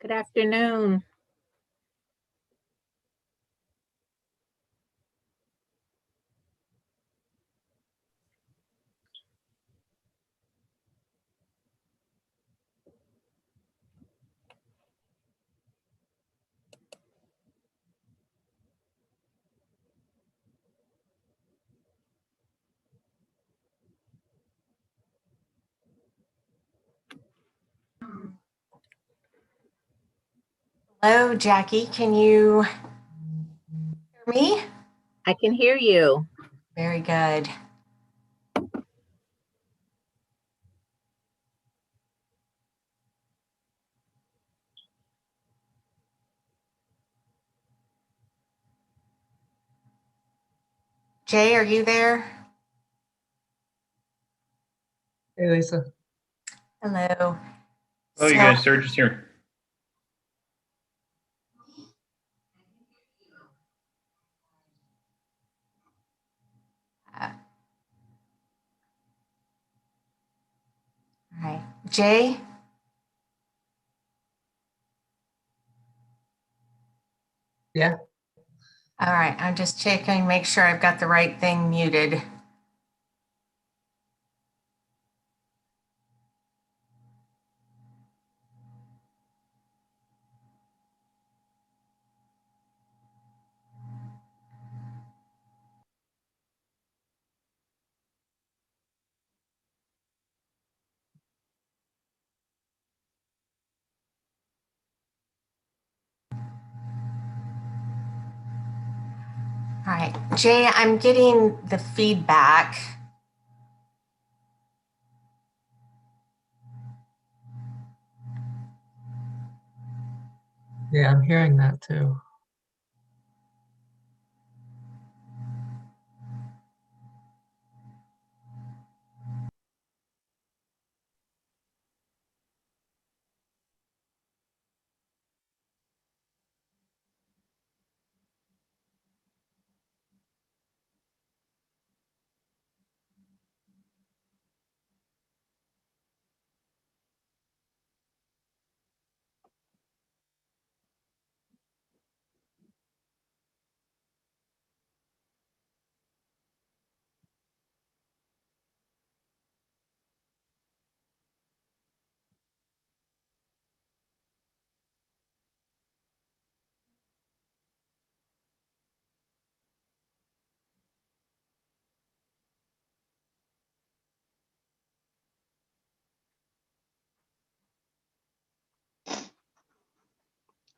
Good afternoon. Hello, Jackie. Can you hear me? I can hear you. Very good. Jay, are you there? Hey, Lisa. Hello. Oh, you guys, Serge is here. All right. Jay? Yeah. All right. I'm just checking, make sure I've got the right thing muted. All right. Jay, I'm getting the feedback. Yeah, I'm hearing that too.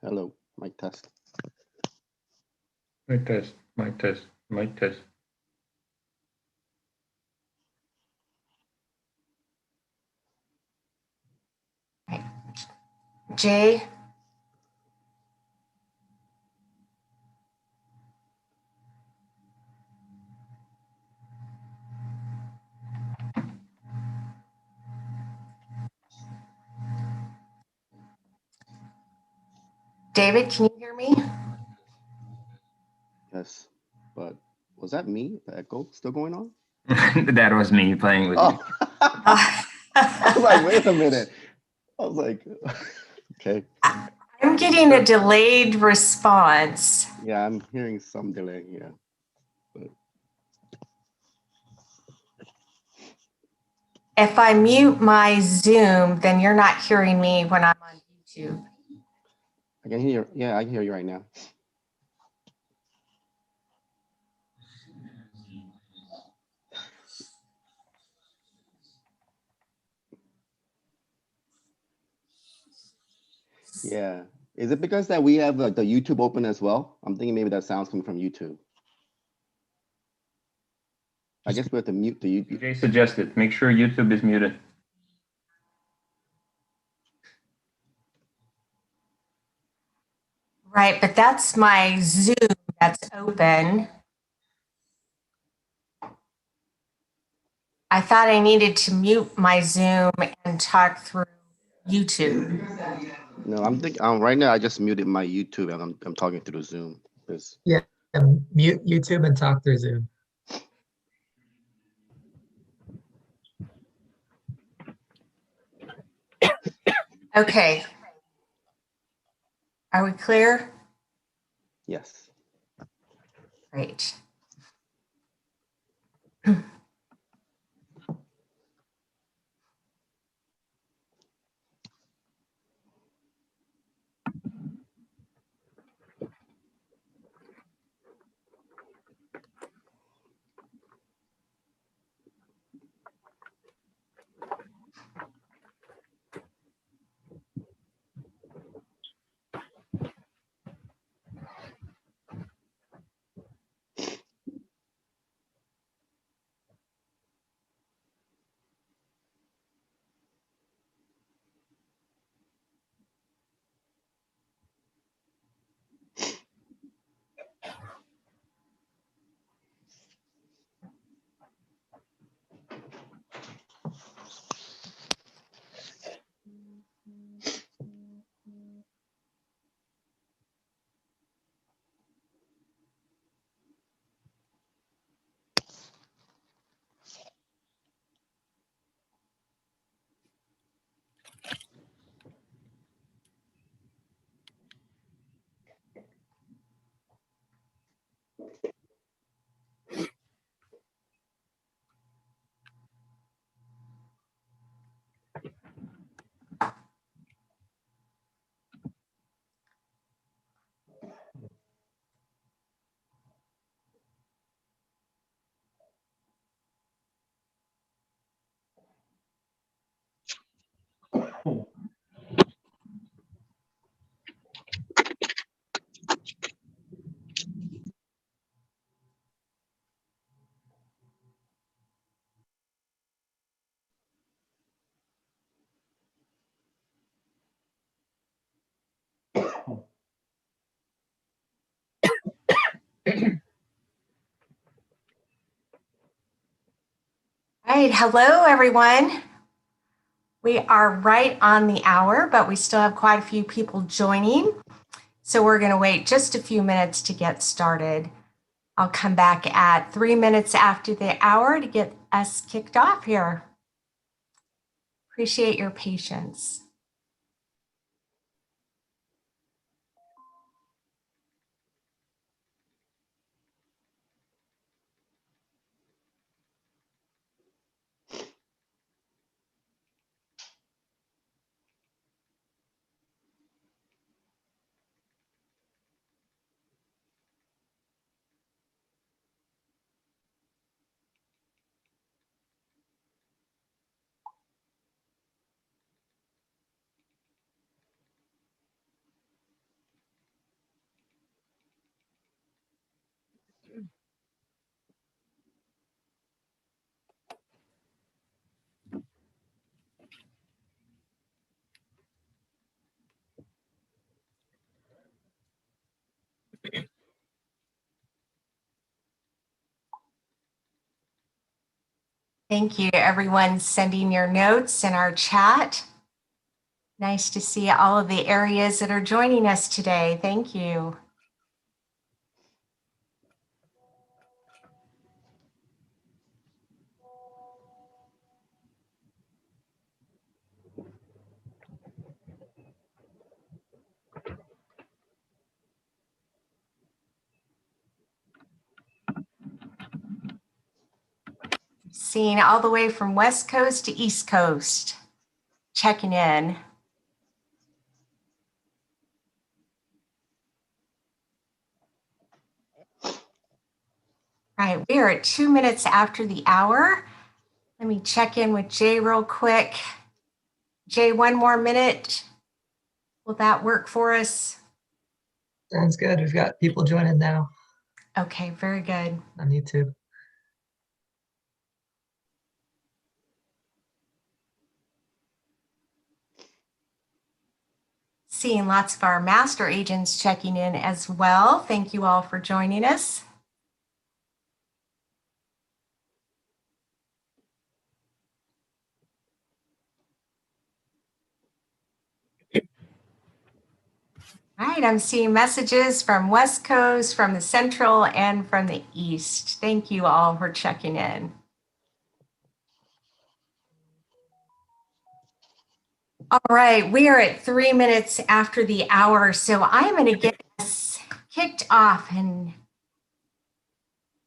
Hello, mic test. Mic test, mic test, mic test. Jay? David, can you hear me? Yes, but was that me? The echo still going on? That was me playing with you. I was like, wait a minute. I was like, okay. I'm getting a delayed response. Yeah, I'm hearing some delay. Yeah. But If I mute my Zoom, then you're not hearing me when I'm on YouTube. I can hear. Yeah, I can hear you right now. Yeah. Is it because that we have like the YouTube open as well? I'm thinking maybe that sound's coming from YouTube. I guess we have to mute the YouTube. Jay suggested, make sure YouTube is muted. Right, but that's my Zoom that's open. I thought I needed to mute my Zoom and talk through YouTube. No, I'm thinking right now. I just muted my YouTube and I'm talking through the Zoom. Because Yeah, mute YouTube and talk through Zoom. Okay. Are we clear? Yes. Great. All right, hello everyone. We are right on the hour, but we still have quite a few people joining. So we're going to wait just a few minutes to get started. I'll come back at 3 minutes after the hour to get us kicked off here. Appreciate your patience. Thank you, everyone sending your notes in our chat. Nice to see all of the areas that are joining us today. Thank you. Seeing all the way from West Coast to East Coast, checking in. All right, we are at 2 minutes after the hour. Let me check in with Jay real quick. Jay, 1 more minute. Will that work for us? Sounds good. We've got people joining now Okay, very good. on YouTube. Seeing lots of our master agents checking in as well. Thank you all for joining us. All right, I'm seeing messages from West Coast, from the Central, and from the East. Thank you all for checking in. All right, we are at 3 minutes after the hour, so I am going to get us kicked off and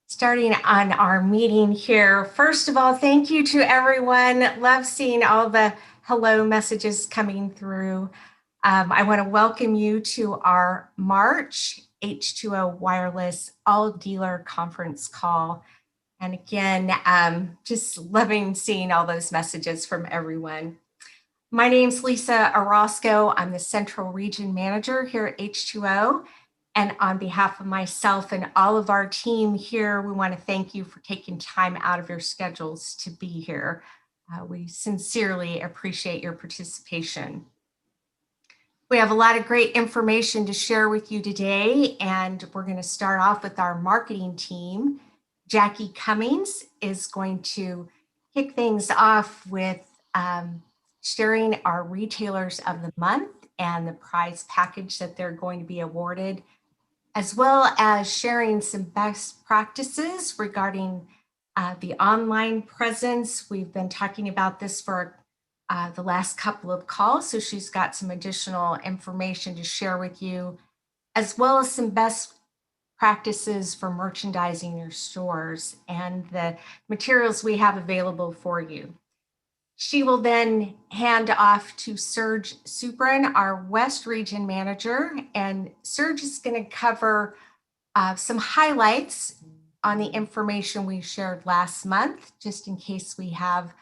starting on our meeting here. First of all, thank you to everyone. Love seeing all the hello messages coming through. I want to welcome you to our March H2O Wireless All Dealer Conference call. And again, just loving seeing all those messages from everyone. My name's Lisa Orozco. I'm the Central Region Manager here at H2O. And on behalf of myself and all of our team here, we want to thank you for taking time out of your schedules to be here. We sincerely appreciate your participation. We have a lot of great information to share with you today, and we're going to start off with our marketing team. Jackie Cummings is going to kick things off with sharing our retailers of the month and the prize package that they're going to be awarded, as well as sharing some best practices regarding the online presence. We've been talking about this for the last couple of calls, so she's got some additional information to share with you, as well as some best practices for merchandising your stores and the materials we have available for you. She will then hand off to Serge Supran, our West Region Manager, and Serge is going to cover some highlights on the information we shared last month, just in case we have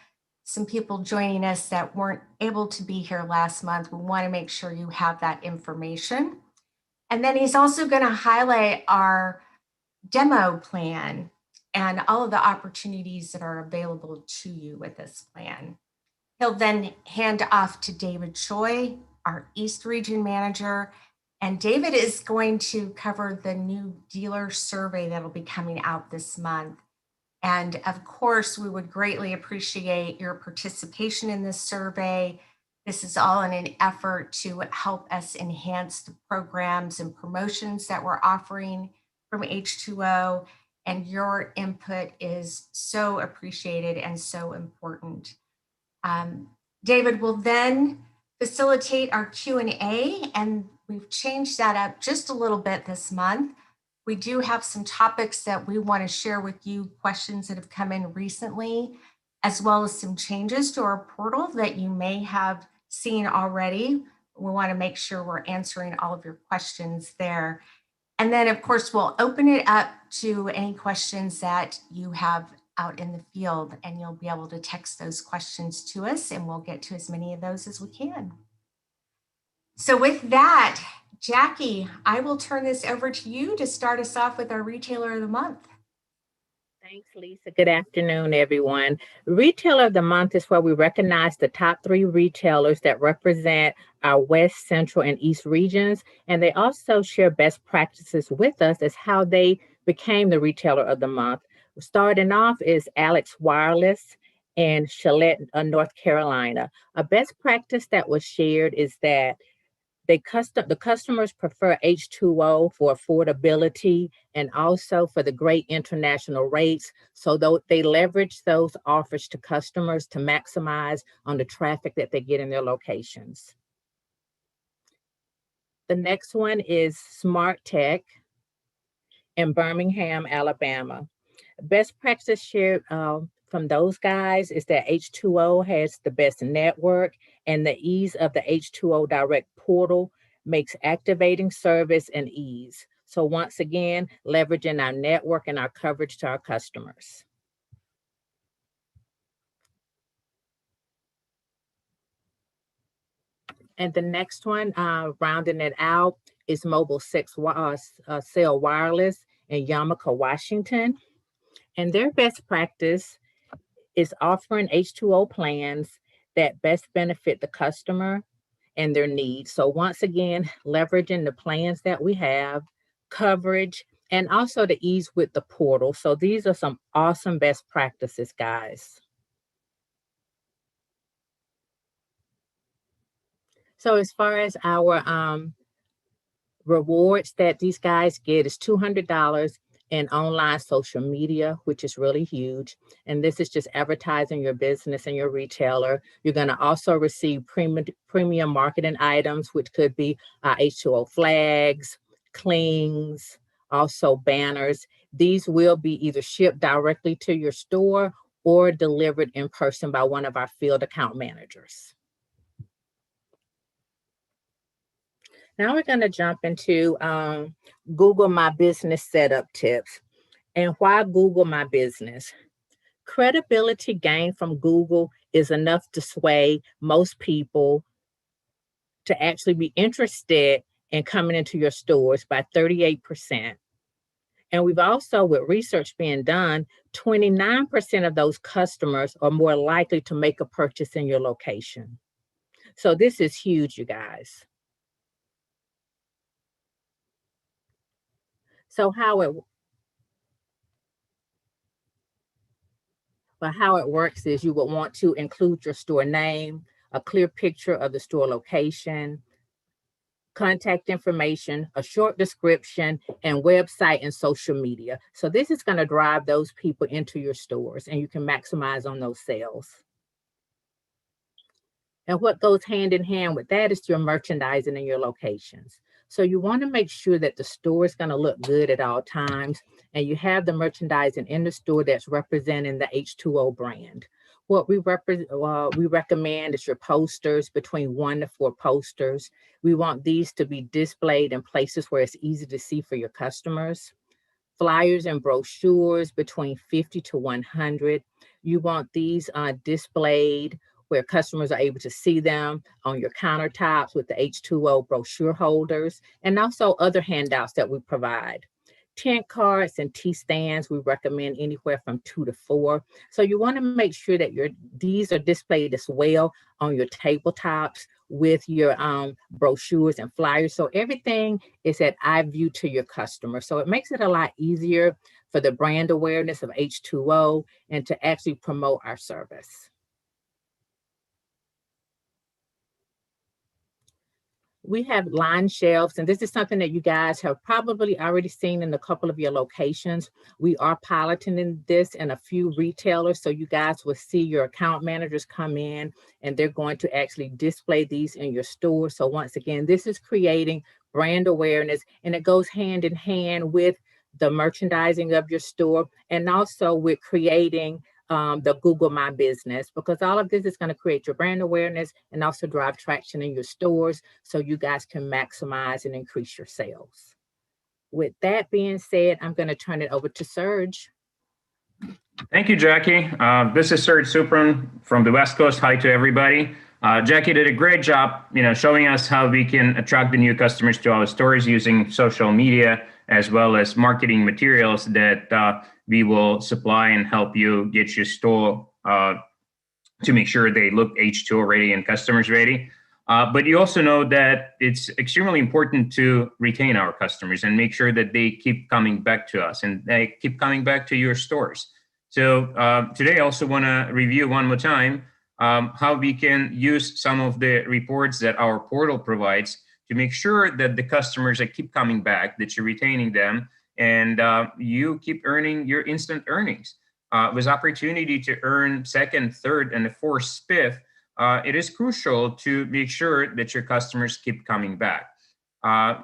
some people joining us that weren't able to be here last month. We want to make sure you have that information. And then he's also going to highlight our demo plan and all of the opportunities that are available to you with this plan. He'll then hand off to David Choi, our East Region Manager, and David is going to cover the new dealer survey that'll be coming out this month. And of course, we would greatly appreciate your participation in this survey. This is all in an effort to help us enhance the programs and promotions that we're offering from H2O, and your input is so appreciated and so important. David will then facilitate our Q&A, and we've changed that up just a little bit this month. We do have some topics that we want to share with you, questions that have come in recently, as well as some changes to our portal that you may have seen already. We want to make sure we're answering all of your questions there. And then, of course, we'll open it up to any questions that you have out in the field, and you'll be able to text those questions to us, and we'll get to as many of those as we can. So with that, Jackie, I will turn this over to you to start us off with our Retailer of the Month. Thanks, Lisa. Good afternoon, everyone. Retailer of the Month is where we recognize the top 3 retailers that represent our West, Central, and East regions, and they also share best practices with us as how they became the Retailer of the Month. Starting off is Alex Wireless in Charlotte, North Carolina. A best practice that was shared is that the customers prefer H2O for affordability and also for the great international rates. So they leverage those offers to customers to maximize on the traffic that they get in their locations. The next one is Smart Tech in Birmingham, Alabama. Best practice shared from those guys is that H2O has the best network, and the ease of the H2O Direct portal makes activating service and ease. So once again, leveraging our network and our coverage to our customers. And the next one, rounding it out, is Mobile Cell Wireless in Yamaka, Washington. And their best practice is offering H2O plans that best benefit the customer and their needs. So once again, leveraging the plans that we have, coverage, and also the ease with the portal. So these are some awesome best practices, guys. So as far as our rewards that these guys get is $200 and online social media, which is really huge. And this is just advertising your business and your retailer. You're going to also receive premium marketing items, which could be H2O flags, clings, also banners. These will be either shipped directly to your store or delivered in person by one of our field account managers. Now we're going to jump into Google My Business setup tips. And why Google My Business? Credibility gained from Google is enough to sway most people to actually be interested in coming into your stores by 38%. And we've also, with research being done, 29% of those customers are more likely to make a purchase in your location. So this is huge, you guys. So how it works is you would want to include your store name, a clear picture of the store location, contact information, a short description, and website and social media. So this is going to drive those people into your stores, and you can maximize on those sales. And what goes hand in hand with that is your merchandising and your locations. So you want to make sure that the store is going to look good at all times, and you have the merchandising in the store that's representing the H2O brand. What we recommend is your posters, between 1 to 4 posters. We want these to be displayed in places where it's easy to see for your customers. Flyers and brochures, between 50 to 100. You want these displayed where customers are able to see them on your countertops with the H2O brochure holders, and also other handouts that we provide. Tent cards and tea stands, we recommend anywhere from 2 to 4. So you want to make sure that these are displayed as well on your tabletops with your brochures and flyers. So everything is at eye view to your customer. So it makes it a lot easier for the brand awareness of H2O and to actually promote our service. We have line shelves, and this is something that you guys have probably already seen in a couple of your locations. We are piloting this in a few retailers, so you guys will see your account managers come in and they're going to actually display these in your store. So once again, this is creating brand awareness, and it goes hand in hand with the merchandising of your store, and also with creating the Google My Business, because all of this is going to create your brand awareness and also drive traction in your stores so you guys can maximize and increase your sales. With that being said, I'm going to turn it over to Serge. Thank you, Jackie. This is Serge Supran from the West Coast. Hi to everybody. Jackie did a great job, showing us how we can attract the new customers to our stores using social media, as well as marketing materials that we will supply and help you get your store to make sure they look H2O ready and customers ready. But you also know that it's extremely important to retain our customers and make sure that they keep coming back to us and they keep coming back to your stores. So today I also want to review one more time how we can use some of the reports that our portal provides to make sure that the customers that keep coming back, that you're retaining them, and you keep earning your instant earnings. With opportunity to earn second, third, and the fourth spiff, it is crucial to make sure that your customers keep coming back.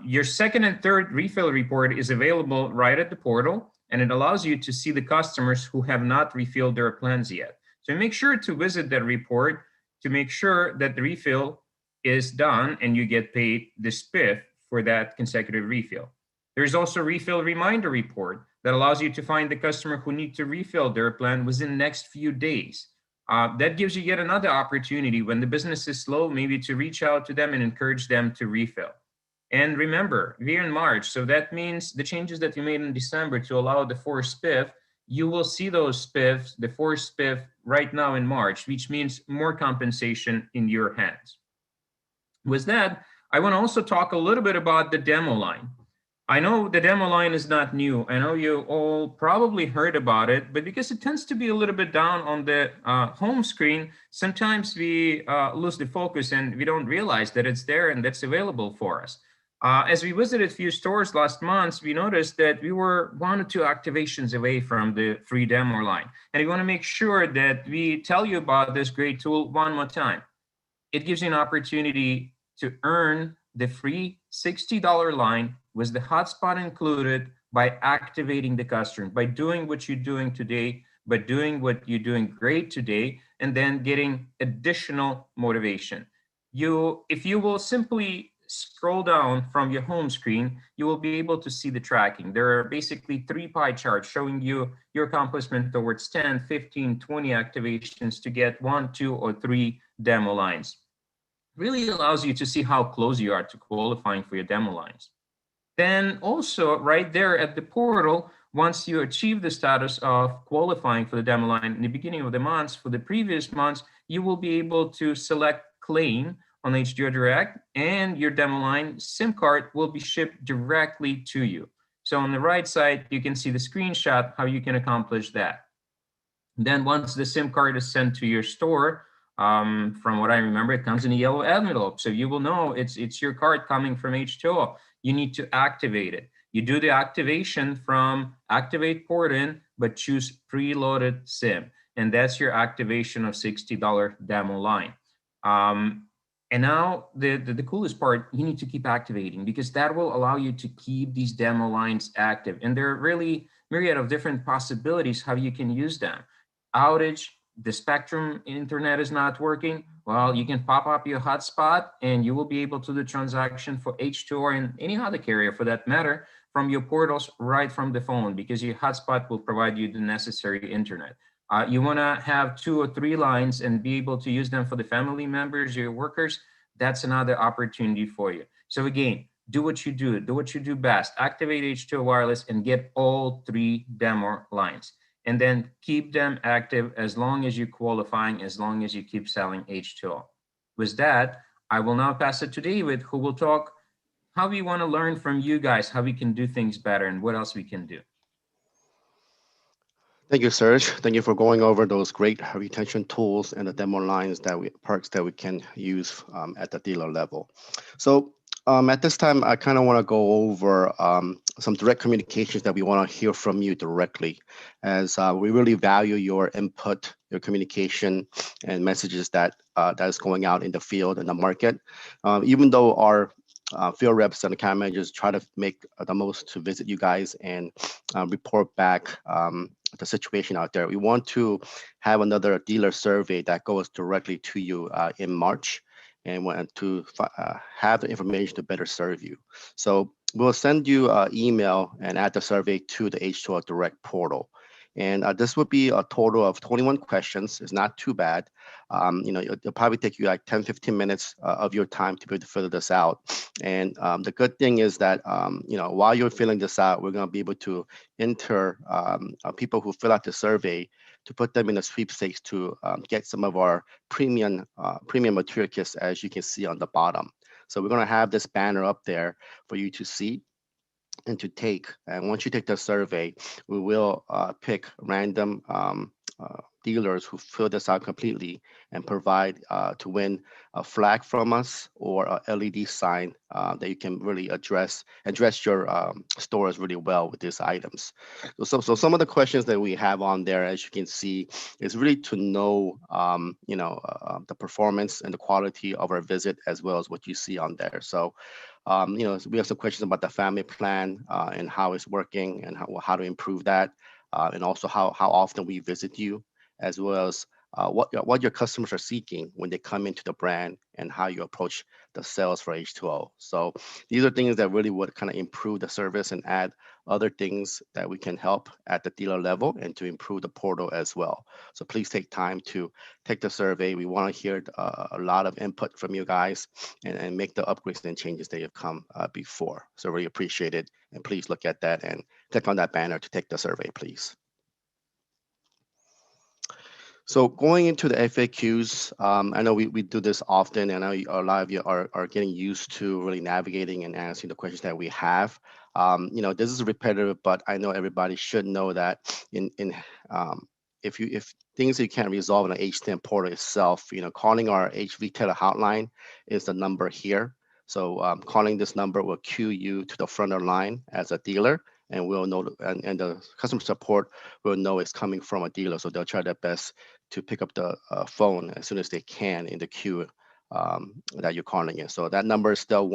Your second and third refill report is available right at the portal, and it allows you to see the customers who have not refilled their plans yet. So make sure to visit that report to make sure that the refill is done and you get paid the spiff for that consecutive refill. There's also a refill reminder report that allows you to find the customer who need to refill their plan within the next few days. That gives you yet another opportunity when the business is slow, maybe to reach out to them and encourage them to refill. And remember, we're in March, so that means the changes that you made in December to allow the 4 spiff, you will see those spiffs, the 4 spiff, right now in March, which means more compensation in your hands. With that, I want to also talk a little bit about the demo line. I know the demo line is not new. I know you all probably heard about it, but because it tends to be a little bit down on the home screen, sometimes we lose the focus and we don't realize that it's there and that's available for us. As we visited a few stores last month, we noticed that we were 1 or 2 activations away from the free demo line. And we want to make sure that we tell you about this great tool one more time. It gives you an opportunity to earn the free $60 line with the hotspot included by activating the customer, by doing what you're doing today, by doing what you're doing great today, and then getting additional motivation. If you will simply scroll down from your home screen, you will be able to see the tracking. There are basically 3 pie charts showing you your accomplishment towards 10, 15, 20 activations to get 1, 2, or 3 demo lines. Really allows you to see how close you are to qualifying for your demo lines. Then also right there at the portal, once you achieve the status of qualifying for the demo line in the beginning of the month, for the previous months, you will be able to select claim on H2O Direct, and your demo line SIM card will be shipped directly to you. So on the right side, you can see the screenshot how you can accomplish that. Then once the SIM card is sent to your store, from what I remember, it comes in a yellow envelope. So you will know it's your card coming from H2O. You need to activate it. You do the activation from activate port in, but choose preloaded SIM. And that's your activation of $60 demo line. And now the coolest part, you need to keep activating, because that will allow you to keep these demo lines active. And there are really myriad of different possibilities how you can use them. Outage, the Spectrum internet is not working. Well, you can pop up your hotspot and you will be able to do transaction for H2 or in any other carrier for that matter from your portals right from the phone, because your hotspot will provide you the necessary internet. You want to have 2 or 3 lines and be able to use them for the family members, your workers. That's another opportunity for you. So again, do what you do best. Activate H2O Wireless and get all 3 demo lines. And then keep them active as long as you're qualifying, as long as you keep selling H2O. With that, I will now pass it to David, who will talk how we want to learn from you guys, how we can do things better and what else we can do. Thank you, Serge. Thank you for going over those great retention tools and the demo lines perks that we can use at the dealer level. So at this time, I kind of want to go over some direct communications that we want to hear from you directly, as we really value your input, your communication, and messages that is going out in the field and the market. Even though our field reps and account managers try to make the most to visit you guys and report back the situation out there, we want to have another dealer survey that goes directly to you in March, and want to have the information to better serve you. So we'll send you an email and add the survey to the H2O Direct portal. And this would be a total of 21 questions. It's not too bad. It'll probably take you like 10, 15 minutes of your time to be able to fill this out. And the good thing is that, while you're filling this out, we're going to be able to enter people who fill out the survey to put them in a sweepstakes to get some of our premium material kits, as you can see on the bottom. So we're going to have this banner up there for you to see and to take. And once you take the survey, we will pick random dealers who fill this out completely and provide to win a flag from us or a LED sign that you can really address your stores really well with these items. So some of the questions that we have on there, as you can see, is really to know the performance and the quality of our visit, as well as what you see on there. So we have some questions about the family plan and how it's working and how to improve that, and also how often we visit you, as well as what your customers are seeking when they come into the brand and how you approach the sales for H2O. So these are things that really would kind of improve the service and add other things that we can help at the dealer level and to improve the portal as well. So please take time to take the survey. We want to hear a lot of input from you guys and make the upgrades and changes that have come before. So really appreciate it. And please look at that and click on that banner to take the survey, please. So going into the FAQs, I know we do this often, and I know a lot of you are getting used to really navigating and answering the questions that we have. This is repetitive, but I know everybody should know that if things that you can't resolve in the H10 portal itself, calling our H retailer hotline is the number here. So calling this number will cue you to the front of the line as a dealer, and we'll know, and the customer support will know it's coming from a dealer. So they'll try their best to pick up the phone as soon as they can in the queue that you're calling in. So that number is still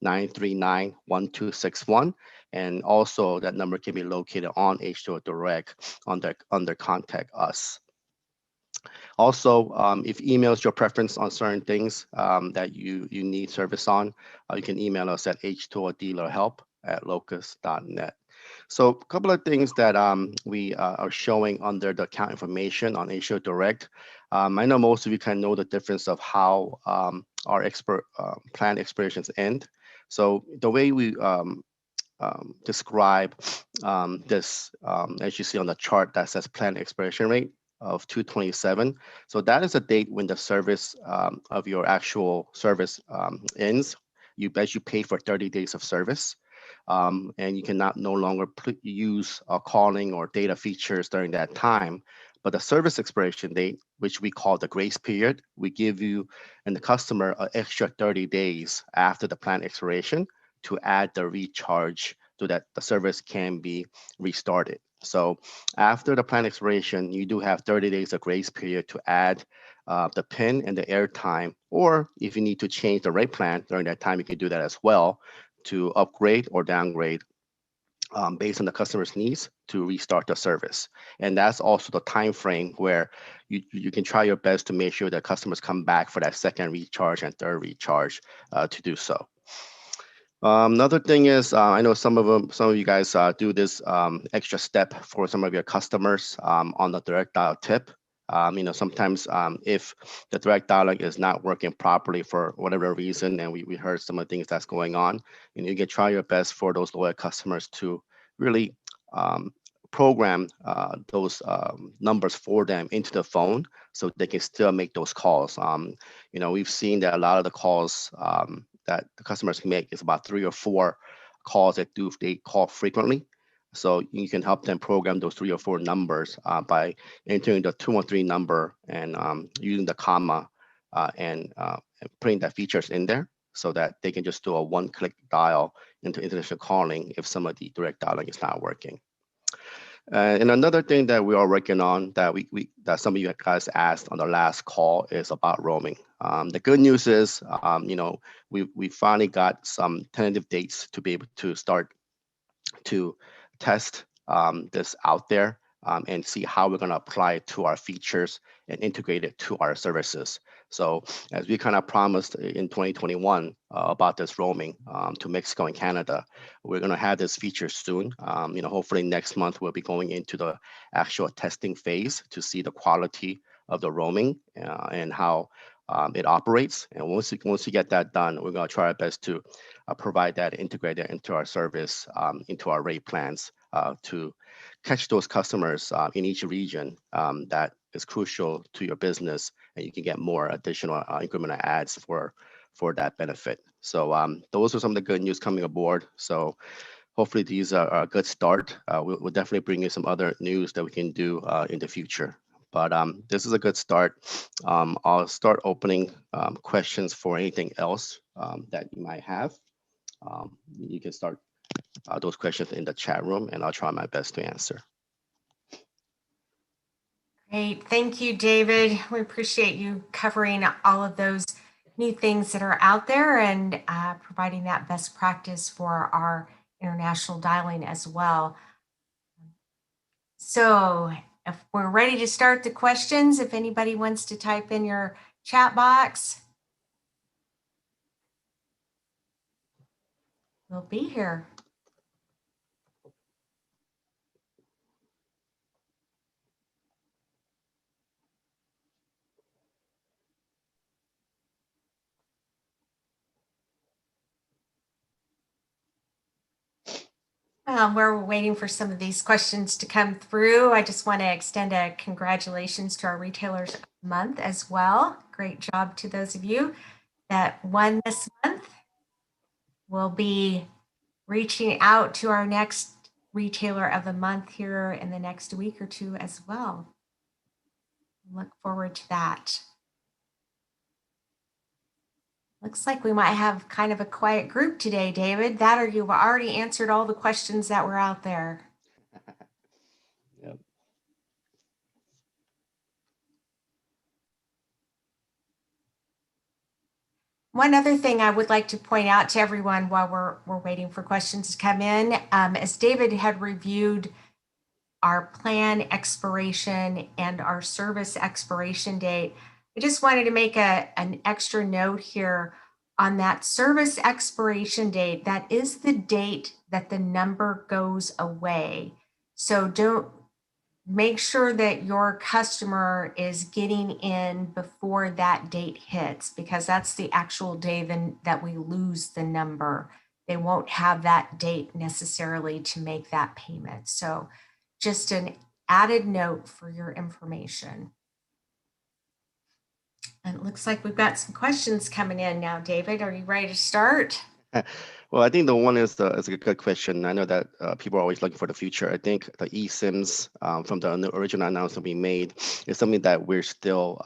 1-800-939-1261. And also that number can be located on H2O Direct under Contact Us. Also, if email is your preference on certain things that you need service on, you can email us at h2odealerhelp@locus.net. So a couple of things that we are showing under the account information on H2O Direct. I know most of you can know the difference of how our plan expirations end. So the way we describe this, as you see on the chart that says plan expiration rate of 227. So that is a date when the service of your actual service ends. You pay for 30 days of service, and you cannot no longer use calling or data features during that time. But the service expiration date, which we call the grace period, we give you and the customer an extra 30 days after the plan expiration to add the recharge so that the service can be restarted. So after the plan expiration, you do have 30 days of grace period to add the PIN and the airtime, or if you need to change the rate plan during that time, you can do that as well to upgrade or downgrade based on the customer's needs to restart the service. And that's also the time frame where you can try your best to make sure that customers come back for that second recharge and third recharge to do so. Another thing is, I know some of you guys do this extra step for some of your customers on the direct dial tip. Sometimes if the direct dialing is not working properly for whatever reason, and we heard some of the things that's going on, you can try your best for those loyal customers to really program those numbers for them into the phone so they can still make those calls. We've seen that a lot of the calls that the customers make is about 3 or 4 calls that they call frequently. So you can help them program those 3 or 4 numbers by entering the 213 number and using the comma and putting that features in there so that they can just do a one-click dial into international calling if some of the direct dialing is not working. And another thing that we are working on that that some of you guys asked on the last call is about roaming. The good news is, we finally got some tentative dates to be able to start to test this out there and see how we're going to apply it to our features and integrate it to our services. So as we kind of promised in 2021 about this roaming to Mexico and Canada, we're going to have this feature soon. Hopefully next month we'll be going into the actual testing phase to see the quality of the roaming and how it operates. And once we get that done, we're going to try our best to provide that integrated into our service, into our rate plans to catch those customers in each region that is crucial to your business, and you can get more additional incremental ads for that benefit. So those are some of the good news coming aboard. So hopefully these are a good start. We'll definitely bring you some other news that we can do in the future. But this is a good start. I'll start opening questions for anything else that you might have. You can start those questions in the chat room, and I'll try my best to answer. Great. Thank you, David. We appreciate you covering all of those new things that are out there and providing that best practice for our international dialing as well. So if we're ready to start the questions, if anybody wants to type in your chat box, we'll be here. We're waiting for some of these questions to come through. I just want to extend a congratulations to our Retailers of the Month as well. Great job to those of you that won this month. We'll be reaching out to our next Retailer of the Month here in the next week or two as well. Look forward to that. Looks like we might have kind of a quiet group today, David. That or you've already answered all the questions that were out there. Yep. One other thing I would like to point out to everyone while we're waiting for questions to come in, as David had reviewed our plan expiration and our service expiration date, I just wanted to make an extra note here on that service expiration date. That is the date that the number goes away. So don't make sure that your customer is getting in before that date hits, because that's the actual day then that we lose the number. They won't have that date necessarily to make that payment. So just an added note for your information. And it looks like we've got some questions coming in now. David, are you ready to start? Well, I think the one is a good question. I know that people are always looking for the future. I think the eSIMs from the original announcement we made is something that we're still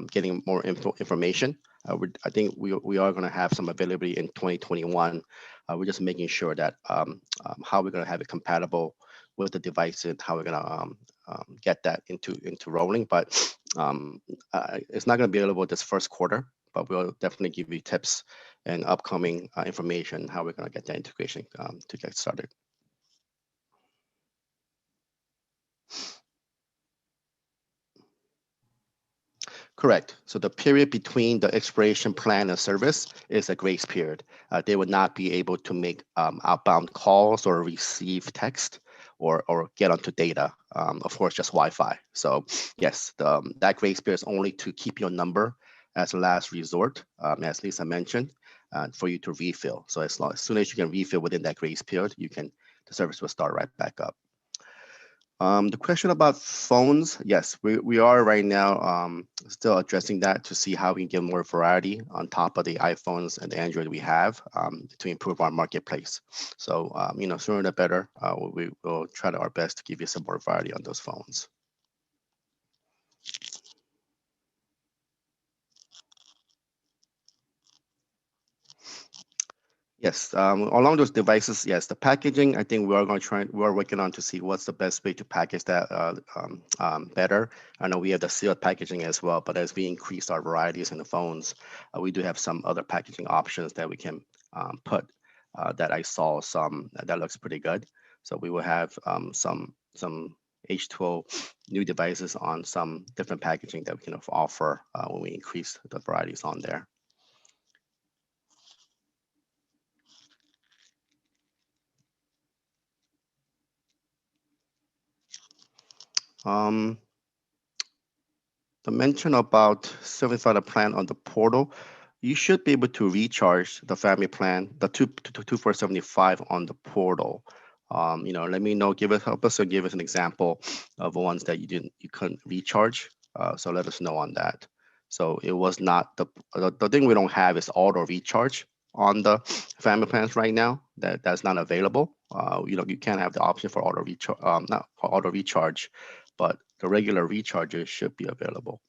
getting more information. I think we are going to have some availability in 2021. We're just making sure that how we're going to have it compatible with the device and how we're going to get that into rolling. But it's not going to be available this first quarter, but we'll definitely give you tips and upcoming information how we're going to get that integration to get started. Correct. So the period between the expiration plan and service is a grace period. They would not be able to make outbound calls or receive text or get onto data. Of course, just Wi-Fi. So yes, that grace period is only to keep your number as a last resort, as Lisa mentioned, for you to refill. So as soon as you can refill within that grace period, the service will start right back up. The question about phones, yes, we are right now still addressing that to see how we can get more variety on top of the iPhones and the Android we have to improve our marketplace. So, sooner the better. We will try our best to give you some more variety on those phones. Yes, along those devices, yes, the packaging, I think we are working on to see what's the best way to package that better. I know we have the sealed packaging as well, but as we increase our varieties in the phones, we do have some other packaging options that we can put that I saw some that looks pretty good. So we will have some H2O new devices on some different packaging that we can offer when we increase the varieties on there. The mention about $75 plan on the portal, you should be able to recharge the family plan, the 2475 on the portal. Let me know, help us or give us an example of the ones that you couldn't recharge. So let us know on that. So it was not the thing we don't have is auto recharge on the family plans right now. That's not available. You can have the option for auto recharge, not for auto recharge, but the regular recharges should be available.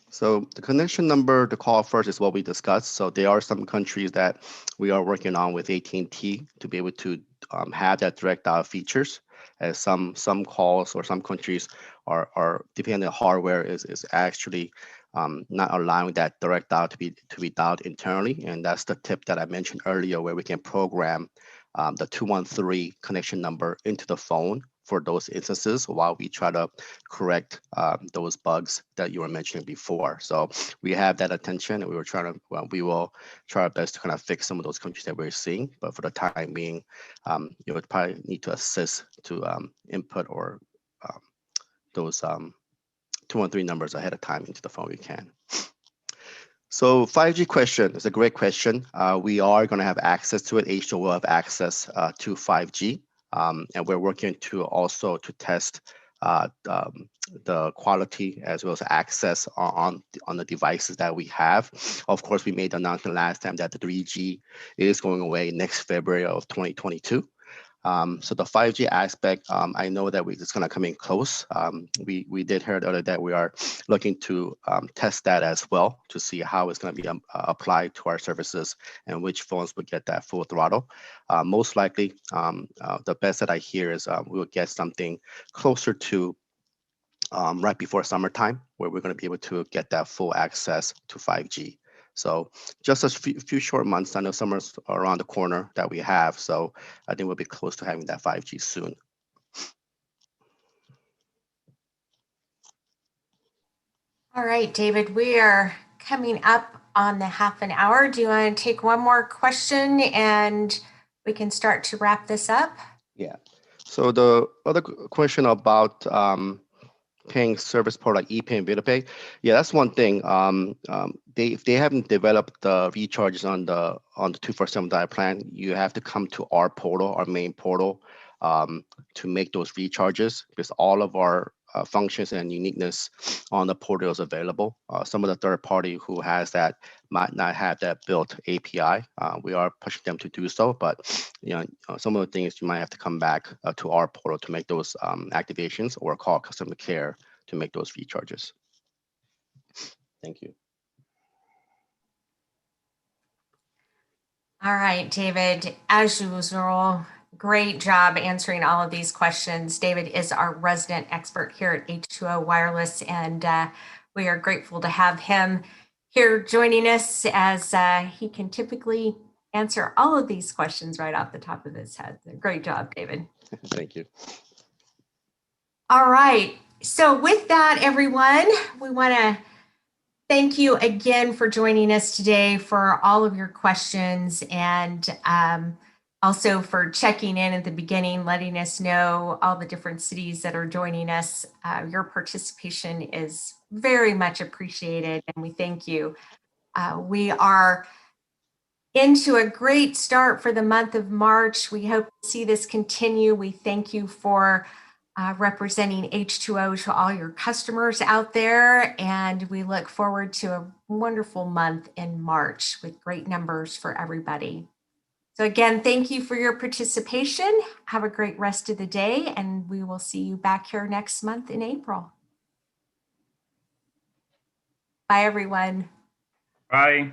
So the connection number to call first is what we discussed. So there are some countries that we are working on with AT&T to be able to have that direct dial features. As some calls or some countries are depending on hardware is actually not allowing that direct dial to be dialed internally, and that's the tip that I mentioned earlier, where we can program the 213 connection number into the phone for those instances while we try to correct those bugs that you were mentioning before. So we have that attention, and we will try our best to kind of fix some of those countries that we're seeing. But for the time being, you would probably need to assist to input or those 213 numbers ahead of time into the phone. You can. So 5G question is a great question. We are going to have access to it. H2O will have access to 5G. And we're working to test the quality as well as access on the devices that we have. Of course, we made the announcement last time that the 3G is going away next February of 2022. So the 5G aspect, I know that it's going to come in close. We did hear the other day we are looking to test that as well to see how it's going to be applied to our services and which phones would get that full throttle. Most likely, the best that I hear is we will get something closer to right before summertime, where we're going to be able to get that full access to 5G. So just a few short months. I know summer's around the corner that we have, so I think we'll be close to having that 5G soon. All right, David, we are coming up on the half an hour. Do you want to take one more question and we can start to wrap this up? Yeah. So the other question about paying service part like ePay and VidaPay, yeah, that's one thing. If they haven't developed the recharges on the 247 plan, you have to come to our portal, our main portal, to make those recharges, because all of our functions and uniqueness on the portal is available. Some of the third party who has that might not have that built API. We are pushing them to do so, but some of the things you might have to come back to our portal to make those activations, or call customer care to make those recharges. Thank you. All right, David, as usual, great job answering all of these questions. David is our resident expert here at H2O Wireless, and we are grateful to have him here joining us, as he can typically answer all of these questions right off the top of his head. Great job, David. Thank you. All right. So with that, everyone, we want to thank you again for joining us today, for all of your questions, and also for checking in at the beginning, letting us know all the different cities that are joining us. Your participation is very much appreciated, and we thank you. We are into a great start for the month of March. We hope to see this continue. We thank you for representing H2O to all your customers out there. And we look forward to a wonderful month in March with great numbers for everybody. So again, thank you for your participation. Have a great rest of the day, and we will see you back here next month in April. Bye, everyone. Bye.